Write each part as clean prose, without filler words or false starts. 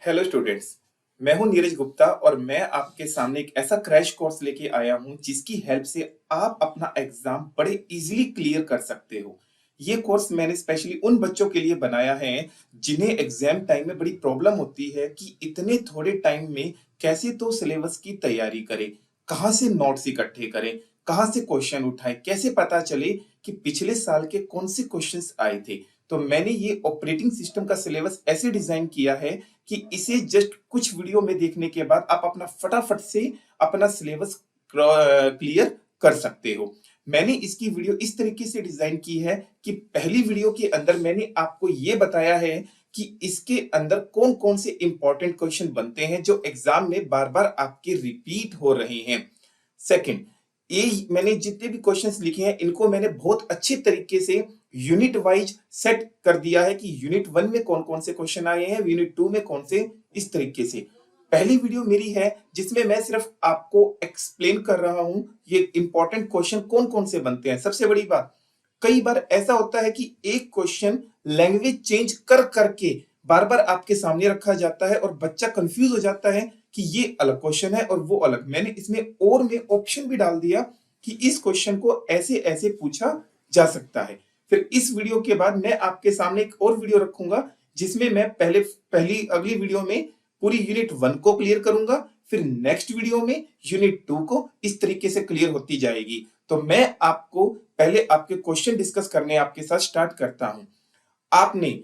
Hello students. मैं हूं नीरज गुप्ता और मैं आपके सामने एक ऐसा क्रैश कोर्स लेके आया हूं जिसकी हेल्प से आप अपना एग्जाम बड़े इजीली क्लियर कर सकते हो। ये कोर्स मैंने स्पेशली उन बच्चों के लिए बनाया है जिन्हें एग्जाम टाइम में बड़ी प्रॉब्लम होती है कि इतने थोड़े टाइम में कैसे तो सिलेबस की तैयारी करें, कहाँ से नोट्स इकट्ठे करें, कहाँ से क्वेश्चन उठाएं, कैसे पता चले कि पिछले साल के कौन से क्वेश्चंस आए थे। तो मैंने ये ऑपरेटिंग सिस्टम का सिलेबस ऐसे डिजाइन किया है कि इसे जस्ट कुछ वीडियो में देखने के बाद आप अपना फटाफट से अपना सिलेबस क्लियर कर सकते हो। मैंने इसकी वीडियो इस तरीके से डिजाइन की है कि पहली वीडियो के अंदर मैंने आपको ये बताया है कि इसके अंदर कौन कौन से इंपॉर्टेंट क्वेश्चन बनते हैं जो एग्जाम में बार बार आपके रिपीट हो रहे हैं। सेकंड, ये मैंने जितने भी क्वेश्चंस लिखे हैं इनको मैंने बहुत अच्छे तरीके से यूनिट वाइज सेट कर दिया है कि यूनिट 1 में कौन कौन से क्वेश्चन आए हैं, यूनिट 2 में कौन से, इस तरीके से। पहली वीडियो मेरी है जिसमें मैं सिर्फ आपको एक्सप्लेन कर रहा हूं ये इंपॉर्टेंट क्वेश्चन कौन कौन से बनते हैं। सबसे बड़ी बात, कई बार ऐसा होता है कि एक क्वेश्चन लैंग्वेज चेंज कर करके बार बार आपके सामने रखा जाता है और बच्चा कंफ्यूज हो जाता है कि ये अलग क्वेश्चन है और वो अलग। मैंने इसमें और में ऑप्शन भी डाल दिया कि इस क्वेश्चन को ऐसे ऐसे पूछा जा सकता है। फिर इस वीडियो के बाद मैं आपके सामने एक और वीडियो रखूंगा जिसमें मैं पहली अगली वीडियो में पूरी यूनिट 1 को क्लियर करूंगा, फिर नेक्स्ट वीडियो में यूनिट 2 को इस तरीके से क्लियर होती जाएगी। तो मैं आपको पहले आपके क्वेश्चन डिस्कस करने आपके साथ स्टार्ट करता हूं। आपने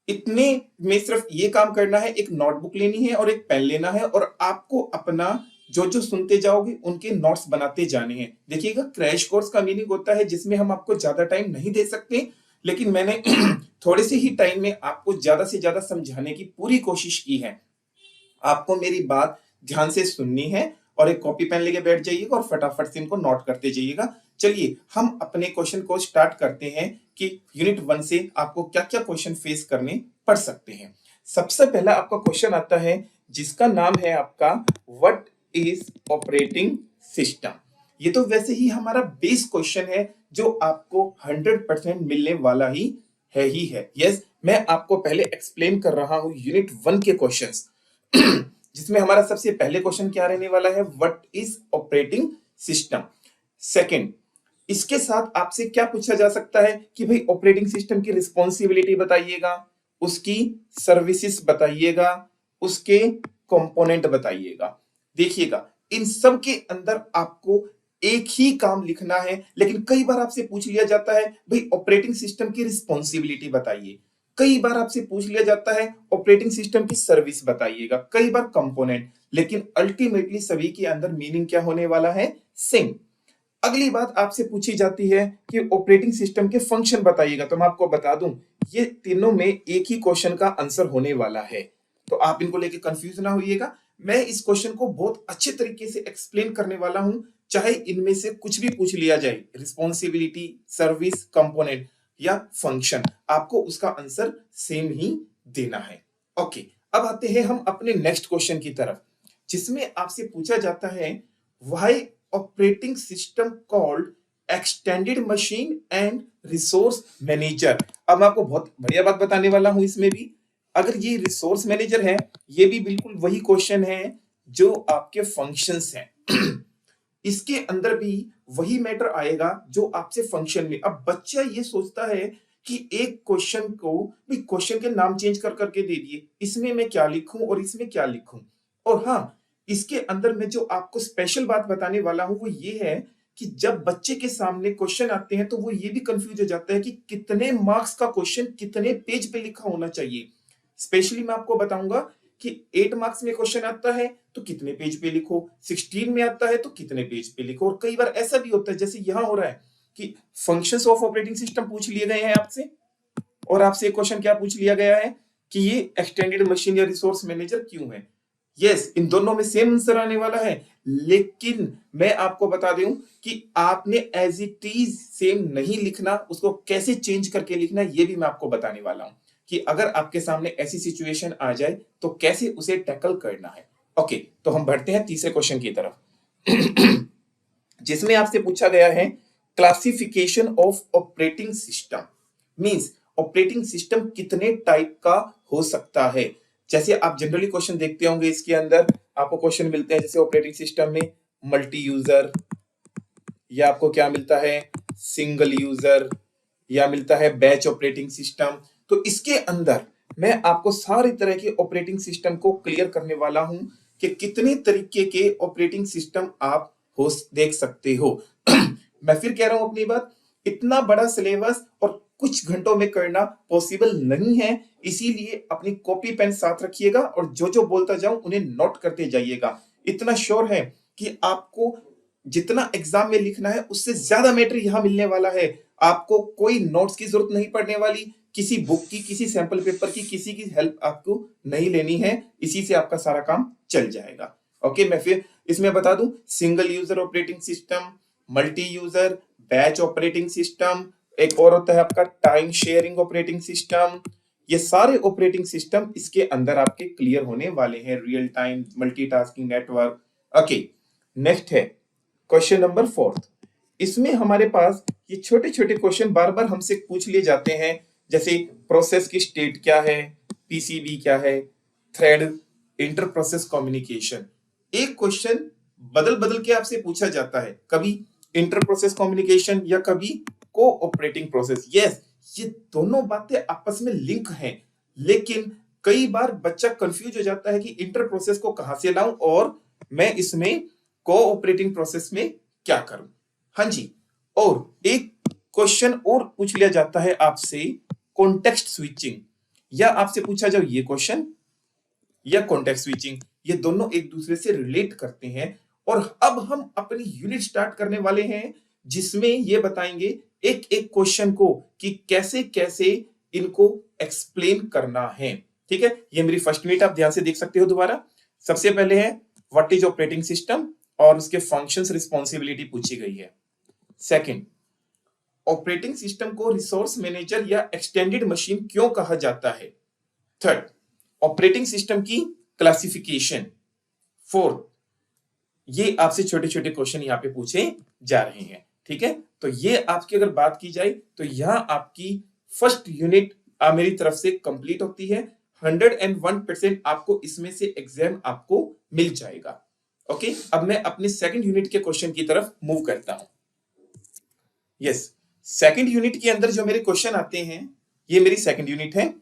इतने में सिर्फ ये काम करना है, एक नोटबुक लेनी है और एक पेन लेना है और आपको अपना जो जो सुनते जाओगे उनके नोट्स बनाते जाने हैं। देखिएगा, क्रैश कोर्स का मीनिंग होता है जिसमें हम आपको ज्यादा टाइम नहीं दे सकते, लेकिन मैंने थोड़े से ही टाइम में आपको ज्यादा से ज्यादा समझाने की पूरी कोशिश की है। आपको मेरी बात ध्यान से सुननी है और एक कॉपी पेन लेके बैठ जाइएगा और फटाफट से इनको नोट करते जाइएगा। चलिए हम अपने क्वेश्चन को स्टार्ट करते हैं कि यूनिट 1 से आपको क्या क्या क्वेश्चन फेस करने पड़ सकते हैं। सबसे पहला आपका क्वेश्चन आता है जिसका नाम है आपका व्हाट इज ऑपरेटिंग सिस्टम। ये तो वैसे ही हमारा बेस क्वेश्चन है जो आपको 100% मिलने वाला ही है। यस, मैं आपको पहले एक्सप्लेन कर रहा हूं यूनिट 1 के क्वेश्चंस जिसमें हमारा सबसे पहले क्वेश्चन क्या रहने वाला है, what is operating system. Second, इसके साथ आपसे क्या पूछा जा सकता है कि भाई ऑपरेटिंग सिस्टम की रिस्पॉन्सिबिलिटी बताइएगा, उसकी सर्विसेज बताइएगा, उसके कंपोनेंट बताइएगा। देखिएगा, इन सब के अंदर आपको एक ही काम लिखना है, लेकिन कई बार आपसे पूछ लिया जाता है भाई ऑपरेटिंग सिस्टम की रिस्पॉन्सिबिलिटी बताइए, कई बार आपसे पूछ लिया जाता है ऑपरेटिंग सिस्टम की सर्विस बताइएगा, कई बार कंपोनेंट, लेकिन अल्टीमेटली सभी के अंदर मीनिंग क्या होने वाला है, सेम। अगली बात आपसे पूछी जाती है कि ऑपरेटिंग सिस्टम के फंक्शन बताइएगा, तो मैं आपको बता दूं ये तीनों में एक ही क्वेश्चन का आंसर होने वाला है, तो आप इनको लेके कंफ्यूज ना होइएगा। मैं इस क्वेश्चन को बहुत अच्छे तरीके से एक्सप्लेन करने वाला हूं, चाहे इनमें से कुछ भी पूछ लिया जाए, रिस्पॉन्सिबिलिटी, सर्विस, कंपोनेंट या फंक्शन, आपको उसका आंसर सेम ही देना है। ओके, अब आते हैं हम अपने नेक्स्ट क्वेश्चन की तरफ जिसमें आपसे पूछा जाता है why operating system called extended machine and resource manager. अब मैं आपको बहुत बढ़िया बात बताने वाला हूं इसमें भी। अगर ये रिसोर्स मैनेजर है, ये भी बिल्कुल वही क्वेश्चन है जो आपके फंक्शंस हैं इसके अंदर भी वही मैटर आएगा जो आपसे फंक्शन में। अब बच्चा ये सोचता है कि एक क्वेश्चन को भी क्वेश्चन के नाम चेंज कर करके दे दिए, इसमें मैं क्या लिखूं और इसमें क्या लिखूं। और हाँ, इसके अंदर मैं जो आपको स्पेशल बात बताने वाला हूं वो ये है कि जब बच्चे के सामने क्वेश्चन आते हैं तो वो ये भी कंफ्यूज हो जाता है कि कितने मार्क्स का क्वेश्चन कितने पेज पे लिखा होना चाहिए। स्पेशली मैं आपको बताऊंगा कि 8 मार्क्स में क्वेश्चन आता है तो कितने पेज पे लिखो, 16 में आता है तो कितने पेज पे लिखो। और कई बार ऐसा भी होता है जैसे यहां हो रहा है कि फंक्शंस ऑफ ऑपरेटिंग सिस्टम पूछ लिए गए हैं आपसे, और आपसे एक क्वेश्चन क्या पूछ लिया गया है कि ये एक्सटेंडेड मशीन या रिसोर्स मैनेजर क्यों है। यस, इन दोनों में सेम आंसर आने वाला है, लेकिन मैं आपको बता दूं कि आपने एज इट इज सेम नहीं लिखना, उसको कैसे चेंज करके लिखना ये भी मैं आपको बताने वाला हूं कि अगर आपके सामने ऐसी सिचुएशन आ जाए तो कैसे उसे टैकल करना है। ओके, तो हम बढ़ते हैं तीसरे क्वेश्चन की तरफ जिसमें आपसे पूछा गया है classification of operating system. Means operating system कितने टाइप का हो सकता है। जैसे आप जनरली क्वेश्चन देखते होंगे, इसके अंदर आपको क्वेश्चन मिलते हैं जैसे ऑपरेटिंग सिस्टम में मल्टी यूजर, या आपको क्या मिलता है सिंगल यूजर, या मिलता है बैच ऑपरेटिंग सिस्टम। तो इसके अंदर मैं आपको सारी तरह के ऑपरेटिंग सिस्टम को क्लियर करने वाला हूं कि कितने तरीके के ऑपरेटिंग सिस्टम आप हो देख सकते हो। मैं फिर कह रहा हूं अपनी बात, इतना बड़ा सिलेबस और कुछ घंटों में करना पॉसिबल नहीं है, इसीलिए अपनी कॉपी पेन साथ रखिएगा और जो जो बोलता जाऊं उन्हें नोट करते जाइएगा। इतना श्योर है कि आपको जितना एग्जाम में लिखना है उससे ज्यादा मैटर यहां मिलने वाला है। आपको कोई नोट्स की जरूरत नहीं पड़ने वाली, किसी बुक की, किसी सैंपल पेपर की, किसी की हेल्प आपको नहीं लेनी है, इसी से आपका सारा काम चल जाएगा। ओके, मैं फिर इसमें बता दूं, single user operating system, multi user, batch operating system, एक और होता है आपका टाइम शेयरिंग ऑपरेटिंग सिस्टम। ये सारे ऑपरेटिंग सिस्टम इसके अंदर आपके क्लियर होने वाले हैं, real time, multitasking network. Okay, next है क्वेश्चन नंबर 4। इसमें हमारे पास ये छोटे छोटे क्वेश्चन बार बार हमसे पूछ लिए जाते हैं, जैसे प्रोसेस की स्टेट क्या है, पीसीबी क्या है, थ्रेड, इंटर प्रोसेस कम्युनिकेशन। एक क्वेश्चन बदल बदल के आपसे पूछा जाता है, कभी इंटर प्रोसेस कम्युनिकेशन या कभी कोऑपरेटिंग प्रोसेस। यस, ये दोनों बातें आपस में लिंक हैं, लेकिन कई बार बच्चा कंफ्यूज हो जाता है कि इंटर प्रोसेस को कहां से लाऊं और मैं इसमें कोऑपरेटिंग प्रोसेस में क्या करूं। हाँ जी, और एक क्वेश्चन और पूछ लिया जाता है आपसे, कॉन्टेक्स्ट स्विचिंग, या आपसे पूछा जाओ ये क्वेश्चन या कॉन्टेक्स्ट स्विचिंग, ये दोनों एक दूसरे से रिलेट करते हैं। और अब हम अपनी यूनिट स्टार्ट करने वाले हैं जिसमें ये बताएंगे एक एक क्वेश्चन को कि कैसे कैसे इनको एक्सप्लेन करना है। ठीक है, ये मेरी फर्स्ट यूनिट आप ध्यान से देख सकते हो दोबारा। सबसे पहले है व्हाट इज ऑपरेटिंग सिस्टम और उसके फंक्शंस, रिस्पॉन्सिबिलिटी पूछी गई है। सेकंड, ऑपरेटिंग सिस्टम को रिसोर्स मैनेजर या एक्सटेंडेड मशीन क्यों कहा जाता है। थर्ड, ऑपरेटिंग सिस्टम की क्लासिफिकेशन। फोर्थ, ये आपसे छोटे छोटे क्वेश्चन यहाँ पे पूछे जा रहे हैं। ठीक है, तो ये आपकी अगर बात की जाए तो यहाँ आपकी फर्स्ट यूनिट मेरी तरफ से कंप्लीट होती है। 101% आपको इसमें से एग्जाम आपको मिल जाएगा। ओके, अब मैं अपने सेकंड यूनिट के क्वेश्चन की तरफ मूव करता हूं। यस, सेकंड यूनिट के अंदर जो मेरे क्वेश्चन आते हैं, ये मेरी सेकंड यूनिट है,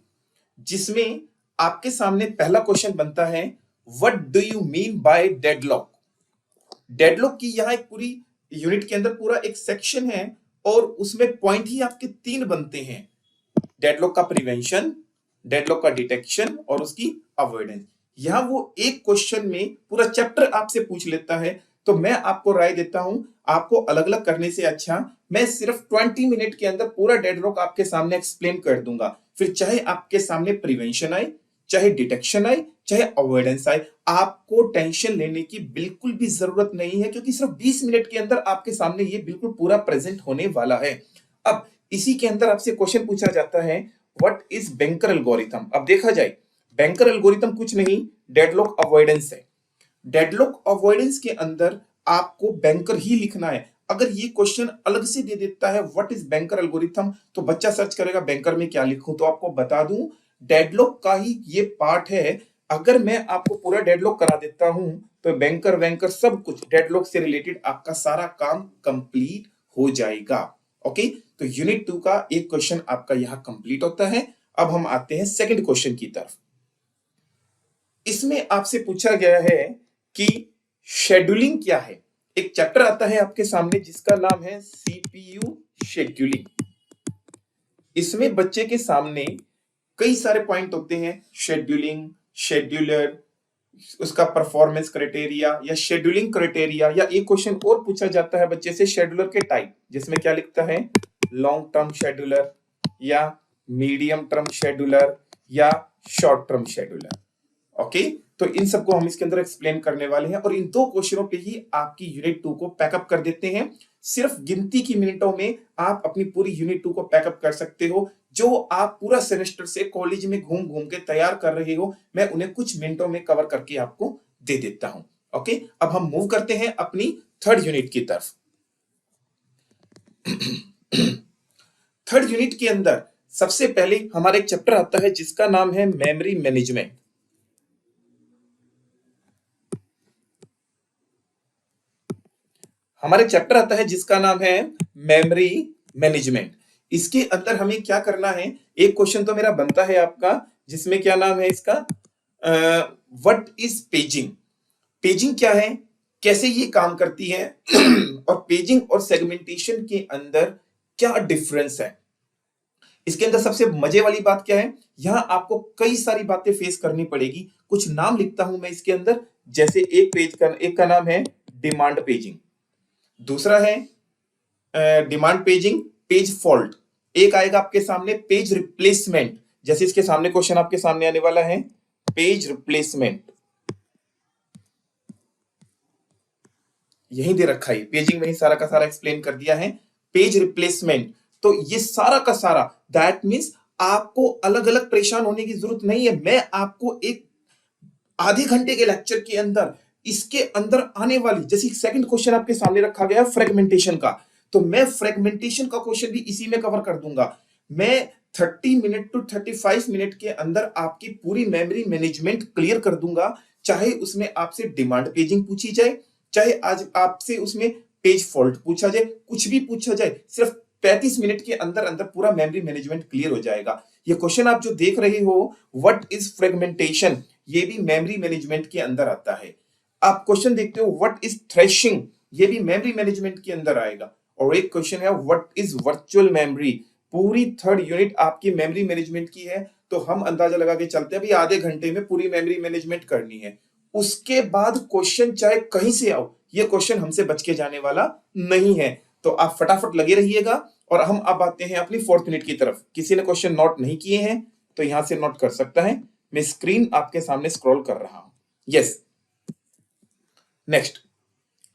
जिसमें आपके सामने पहला क्वेश्चन बनता है, what do you mean by deadlock. Deadlock की यहां एक पूरी यूनिट के अंदर पूरा एक सेक्शन है और उसमें पॉइंट ही आपके 3 बनते हैं, डेडलॉक का प्रिवेंशन, डेडलॉक का डिटेक्शन और उसकी अवॉइडेंस। यहां वो एक क्वेश्चन में पूरा चैप्टर आपसे पूछ लेता है, तो मैं आपको राय देता हूं, आपको अलग अलग करने से अच्छा मैं सिर्फ 20 मिनट के अंदर पूरा डेडलॉक आपके सामने एक्सप्लेन कर दूंगा। फिर चाहे आपके सामने प्रिवेंशन आए, चाहे डिटेक्शन आए, चाहे अवॉइडेंस आए, आपको टेंशन लेने की बिल्कुल भी जरूरत नहीं है, क्योंकि सिर्फ 20 मिनट के अंदर आपके सामने ये बिल्कुल पूरा प्रेजेंट होने वाला है। अब इसी के अंदर आपसे क्वेश्चन पूछा जाता है, व्हाट इज बैंकर एल्गोरिथम। अब देखा जाए, बैंकर एल्गोरिथम कुछ नहीं, डेडलॉक अवॉइडेंस है। डेडलॉक अवॉइडेंस के अंदर आपको बैंकर ही लिखना है। अगर ये क्वेश्चन अलग से दे देता है व्हाट इज बैंकर एल्गोरिथम, तो बच्चा सर्च करेगा बैंकर में क्या लिखूं। तो आपको बता दूं, डेडलॉक का ही ये पार्ट है। अगर मैं आपको पूरा डेडलॉक करा देता हूं तो बैंकर वैंकर सब कुछ डेडलॉक से रिलेटेड आपका सारा काम कंप्लीट हो जाएगा। ओके, तो यूनिट 2 का एक क्वेश्चन आपका यहां कंप्लीट होता है। अब हम आते हैं सेकंड क्वेश्चन की तरफ। इसमें आपसे पूछा गया है कि शेड्यूलिंग क्या है। एक चैप्टर आता है आपके सामने जिसका नाम है सीपीयू शेड्यूलिंग। इसमें बच्चे के सामने कई सारे पॉइंट होते हैं, शेड्यूलिंग, शेड्यूलर, उसका परफॉर्मेंस क्राइटेरिया या शेड्यूलिंग क्राइटेरिया, या एक क्वेश्चन और पूछा जाता है बच्चे से शेड्यूलर के टाइप, जिसमें क्या लिखता है, लॉन्ग टर्म शेड्यूलर या मीडियम टर्म शेड्यूलर या शॉर्ट टर्म शेड्यूलर। ओके, तो इन सबको हम इसके अंदर एक्सप्लेन करने वाले हैं और इन 2 क्वेश्चनों पे ही आपकी यूनिट 2 को पैकअप कर देते हैं। सिर्फ गिनती की मिनटों में आप अपनी पूरी यूनिट 2 को पैकअप कर सकते हो। जो आप पूरा सेमेस्टर से कॉलेज में घूम घूम के तैयार कर रहे हो, मैं उन्हें कुछ मिनटों में कवर करके आपको दे देता हूं। ओके, अब हम मूव करते हैं अपनी थर्ड यूनिट की तरफ। थर्ड यूनिट के अंदर सबसे पहले हमारा एक चैप्टर आता है जिसका नाम है मेमोरी मैनेजमेंट। हमारे चैप्टर आता है जिसका नाम है मेमोरी मैनेजमेंट। इसके अंदर हमें क्या करना है, एक क्वेश्चन तो मेरा बनता है आपका, जिसमें क्या नाम है इसका, व्हाट इज पेजिंग। पेजिंग क्या है, कैसे ये काम करती है और पेजिंग और सेगमेंटेशन के अंदर क्या डिफरेंस है। इसके अंदर सबसे मजे वाली बात क्या है, यहां आपको कई सारी बातें फेस करनी पड़ेगी। कुछ नाम लिखता हूं मैं इसके अंदर, जैसे एक का नाम है डिमांड पेजिंग, दूसरा है डिमांड पेजिंग पेज फॉल्ट, एक आएगा आपके सामने पेज रिप्लेसमेंट, जैसे इसके सामने क्वेश्चन आपके सामने आने वाला है पेज रिप्लेसमेंट, यही दे रखा है पेजिंग में ही सारा का सारा एक्सप्लेन कर दिया है, पेज रिप्लेसमेंट। तो ये सारा का सारा दैट मीन्स आपको अलग अलग परेशान होने की जरूरत नहीं है। मैं आपको एक आधे घंटे के लेक्चर के अंदर इसके अंदर आने वाली, जैसे सेकंड क्वेश्चन आपके सामने रखा गया फ्रेगमेंटेशन का, तो मैं फ्रेगमेंटेशन का क्वेश्चन भी इसी में कवर कर दूंगा। मैं 30 मिनट टू 35 मिनट के अंदर आपकी पूरी मेमोरी मैनेजमेंट क्लियर कर दूंगा, चाहे उसमें आपसे डिमांड पेजिंग पूछी जाए, चाहे आज आपसे उसमें पेज फॉल्ट पूछा जाए, कुछ भी पूछा जाए, सिर्फ 35 मिनट के अंदर अंदर पूरा मेमोरी मैनेजमेंट क्लियर हो जाएगा। ये क्वेश्चन आप जो देख रहे हो व्हाट इज फ्रेगमेंटेशन, ये भी मेमोरी मैनेजमेंट के अंदर आता है। आप क्वेश्चन देखते हो व्हाट इज थ्रेशिंग, ये भी मेमोरी मैनेजमेंट के अंदर आएगा। और एक क्वेश्चन है व्हाट इज वर्चुअल मेमोरी, पूरी थर्ड यूनिट आपकी मेमोरी मैनेजमेंट की है। तो हम अंदाजा लगा के चलते हैं भाई आधे घंटे में पूरी मेमोरी मैनेजमेंट करनी है। उसके बाद क्वेश्चन चाहे कहीं से आओ, ये क्वेश्चन हमसे बच के जाने वाला नहीं है। तो आप फटाफट लगे रहिएगा। और हम अब आते हैं अपनी फोर्थ यूनिट की तरफ। किसी ने क्वेश्चन नोट नहीं किए हैं तो यहां से नोट कर सकता है, मैं स्क्रीन आपके सामने स्क्रॉल कर रहा हूं। यस, नेक्स्ट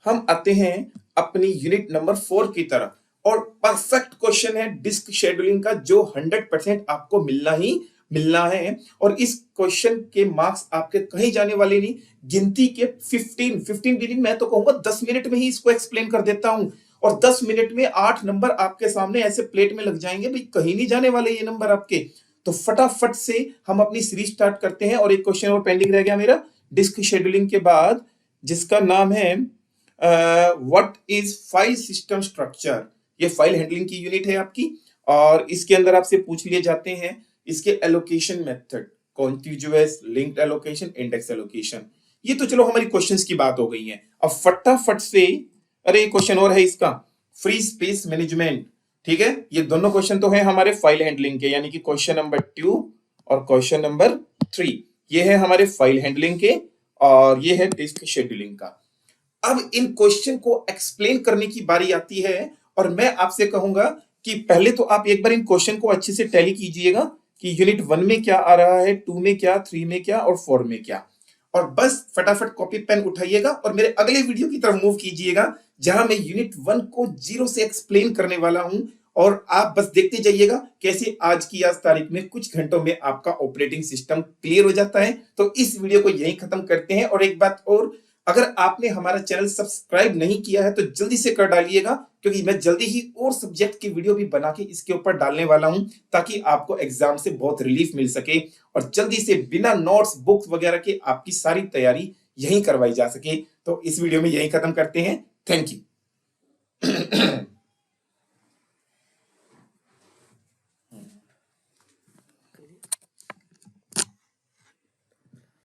हम आते हैं अपनी यूनिट नंबर 4 की तरफ। और परफेक्ट क्वेश्चन है डिस्क शेड्यूलिंग का, जो 100% आपको मिलना ही मिलना है। और इस क्वेश्चन के मार्क्स आपके कहीं जाने वाले नहीं, गिनती के 15 भी नहीं, मैं तो कहूंगा 10 मिनट में ही इसको एक्सप्लेन कर देता हूं। और 10 मिनट में 8 नंबर आपके सामने ऐसे प्लेट में लग जाएंगे, भाई कहीं नहीं जाने वाले ये नंबर आपके। तो फटाफट से हम अपनी सीरीज स्टार्ट करते हैं। और एक क्वेश्चन और पेंडिंग रह गया मेरा डिस्क शेड्यूलिंग के बाद, जिसका नाम है what is file system structure. ये फाइल हैंडलिंग की यूनिट है आपकी। और इसके अंदर आपसे पूछ लिए जाते हैं इसके allocation method, contiguous, linked allocation, index allocation. ये तो चलो हमारी क्वेश्चंस की बात हो गई है। अब फटाफट से, अरे क्वेश्चन और है इसका, फ्री स्पेस मैनेजमेंट। ठीक है, ये दोनों क्वेश्चन तो है हमारे फाइल हैंडलिंग के, यानी कि क्वेश्चन नंबर 2 और क्वेश्चन नंबर 3, ये है हमारे फाइल हैंडलिंग के और ये है डिस्क शेड्यूलिंग का। अब इन क्वेश्चन को एक्सप्लेन करने की बारी आती है। और मैं आपसे कहूंगा कि पहले तो आप एक बार इन क्वेश्चन को अच्छे से टैली कीजिएगा कि यूनिट 1 में क्या आ रहा है, 2 में क्या, 3 में क्या और 4 में क्या। और बस फटाफट कॉपी पेन उठाइएगा और मेरे अगले वीडियो की तरफ मूव कीजिएगा, जहां मैं यूनिट 1 को जीरो से एक्सप्लेन करने वाला हूं। और आप बस देखते जाइएगा कैसे आज की आज तारीख में कुछ घंटों में आपका ऑपरेटिंग सिस्टम क्लियर हो जाता है। तो इस वीडियो को यहीं खत्म करते हैं। और एक बात और, अगर आपने हमारा चैनल सब्सक्राइब नहीं किया है तो जल्दी से कर डालिएगा, क्योंकि मैं जल्दी ही और सब्जेक्ट की वीडियो भी बना के इसके ऊपर डालने वाला हूं, ताकि आपको एग्जाम से बहुत रिलीफ मिल सके और जल्दी से बिना नोट्स बुक्स वगैरह के आपकी सारी तैयारी यहीं करवाई जा सके। तो इस वीडियो में यहीं खत्म करते हैं। Thank you.